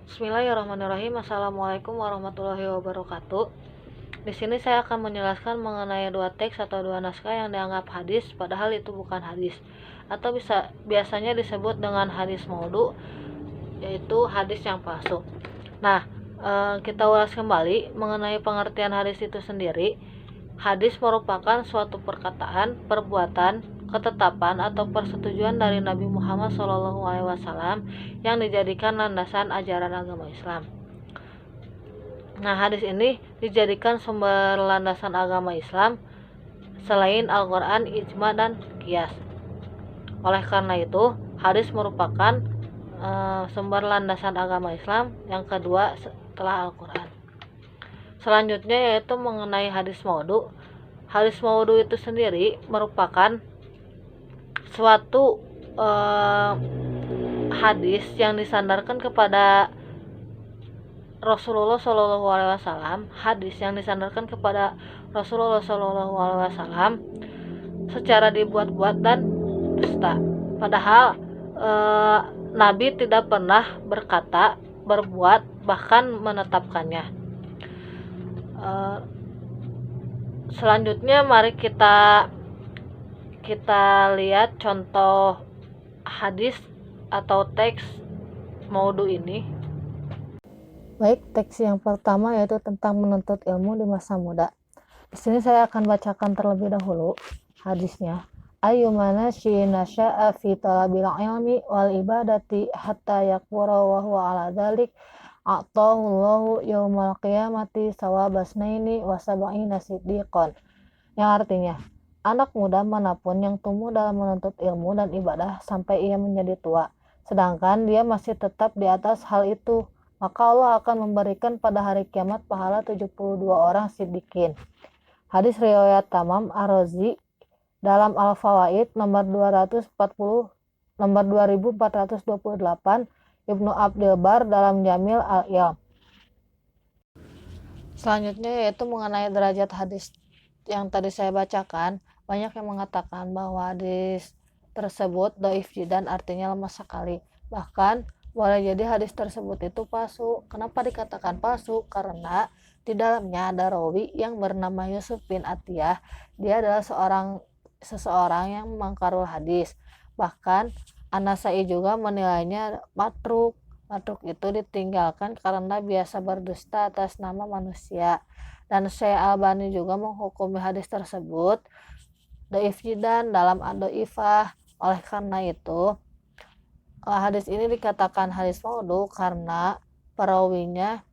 Bismillahirrahmanirrahim. Assalamualaikum warahmatullahi wabarakatuh. Di sini saya akan menjelaskan mengenai dua teks atau dua naskah yang dianggap hadis, padahal itu bukan hadis, atau biasanya disebut dengan hadis maudhu, yaitu hadis yang palsu. Nah, kita ulas kembali mengenai pengertian hadis itu sendiri. Hadis merupakan suatu perkataan, perbuatan, ketetapan atau persetujuan dari Nabi Muhammad SAW yang dijadikan landasan ajaran agama Islam. Nah, hadis ini dijadikan sumber landasan agama Islam selain Al-Quran, Ijma, dan Qiyas. Oleh karena itu, hadis merupakan sumber landasan agama Islam yang kedua setelah Al-Quran. Selanjutnya yaitu mengenai hadis maudhu. Hadis maudhu itu sendiri merupakan suatu hadis yang disandarkan kepada Rasulullah SAW. Hadis yang disandarkan kepada Rasulullah SAW secara dibuat-buat dan dusta. Padahal Nabi tidak pernah berkata, berbuat, bahkan menetapkannya. Selanjutnya mari kita lihat contoh hadis atau teks maudhu ini. Baik, teks yang pertama yaitu tentang menuntut ilmu di masa muda. Di sini saya akan bacakan terlebih dahulu hadisnya. Ayyumana syina sya'a fi talabil ilmi wal ibadati hatta yakbura wa huwa ala dzalik a'tahullahu yaumal qiyamati sawabasnaini wa sab'ina siddiqan. Yang artinya, anak muda manapun yang tumbuh dalam menuntut ilmu dan ibadah sampai ia menjadi tua, sedangkan dia masih tetap di atas hal itu, maka Allah akan memberikan pada hari kiamat pahala 72 orang siddiqin. Hadis riwayat Tamam Ar-Razi dalam Al-Fawaid nomor 2428, Ibnu Abdul Bar dalam Jamil Al-Ilm. Selanjutnya yaitu mengenai derajat hadis yang tadi saya bacakan. Banyak yang mengatakan bahwa hadis tersebut dhaif jiddan, artinya lemah sekali. Bahkan boleh jadi hadis tersebut itu palsu. Kenapa dikatakan palsu? Karena di dalamnya ada rawi yang bernama Yusuf bin Atiyah. Dia adalah seseorang yang mengkarul hadis. Bahkan An-Nasai juga menilainya matruk. Matruk itu ditinggalkan karena biasa berdusta atas nama manusia. Dan Syekh Albani juga menghukumi hadis tersebut dhaif jiddan dalam ad-dhaifah. Oleh karena itu, hadis ini dikatakan hadis maudhu karena perawinya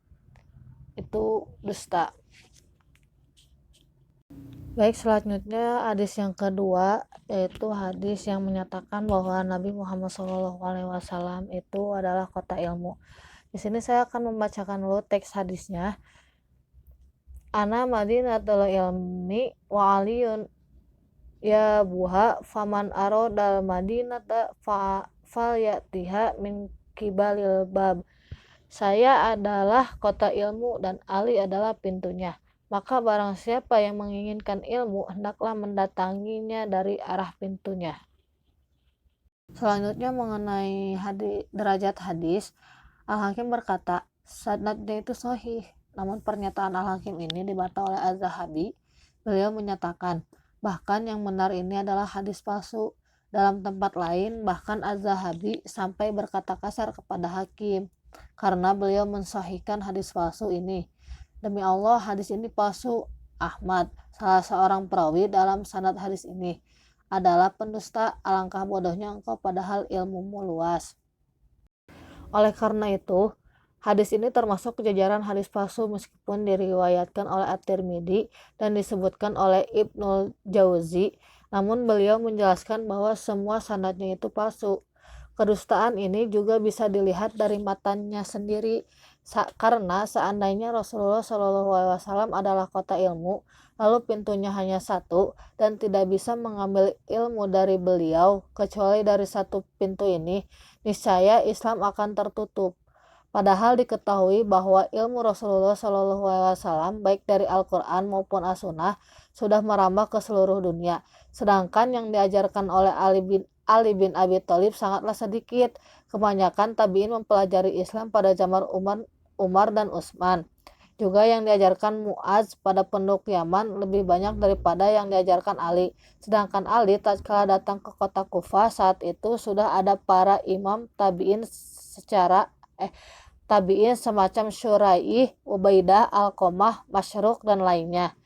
itu dusta. Baik, selanjutnya hadis yang kedua yaitu hadis yang menyatakan bahwa Nabi Muhammad SAW itu adalah kota ilmu. Di sini saya akan membacakan dulu teks hadisnya. Ana madinatul ilmi wa aliyun ya buha faman aradal madinata falyatiha min kibalil bab. Saya adalah kota ilmu dan Ali adalah pintunya. Maka barang siapa yang menginginkan ilmu, hendaklah mendatanginya dari arah pintunya. Selanjutnya mengenai derajat hadis, Al-Hakim berkata, sanadnya itu sahih. Namun pernyataan Al-Hakim ini dibantah oleh Az-Zahabi. Beliau menyatakan, bahkan yang benar ini adalah hadis palsu. Dalam tempat lain, bahkan Az-Zahabi sampai berkata kasar kepada Hakim, karena beliau mensahihkan hadis palsu ini. Demi Allah, hadis ini palsu. Ahmad, salah seorang perawi dalam sanad hadis ini, adalah pendusta. Alangkah bodohnya engkau padahal ilmumu luas. Oleh karena itu, hadis ini termasuk jajaran hadis palsu meskipun diriwayatkan oleh At-Tirmidzi dan disebutkan oleh Ibnul Jauzi. Namun beliau menjelaskan bahwa semua sanadnya itu palsu. Kedustaan ini juga bisa dilihat dari matanya sendiri. Karena seandainya Rasulullah SAW adalah kota ilmu, lalu pintunya hanya satu dan tidak bisa mengambil ilmu dari beliau kecuali dari satu pintu ini, niscaya Islam akan tertutup. Padahal diketahui bahwa ilmu Rasulullah SAW baik dari Al-Quran maupun As-Sunnah sudah merambah ke seluruh dunia. Sedangkan yang diajarkan oleh Ali bin Abi Thalib sangatlah sedikit. Kebanyakan tabi'in mempelajari Islam pada zaman Umar dan Utsman. Juga yang diajarkan Mu'adz pada penduduk Yaman lebih banyak daripada yang diajarkan Ali. Sedangkan Ali tatkala datang ke kota Kufah, saat itu sudah ada para imam tabi'in semacam Syuraih, Ubaidah, Alqamah, Masyruq dan lainnya.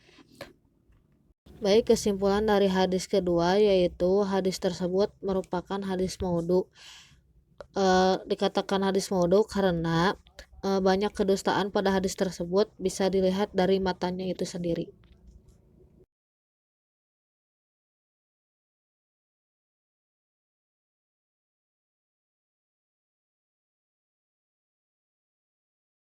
Baik, kesimpulan dari hadis kedua yaitu hadis tersebut merupakan hadis maudhu. Dikatakan hadis maudhu karena banyak kedustaan pada hadis tersebut, bisa dilihat dari matanya itu sendiri.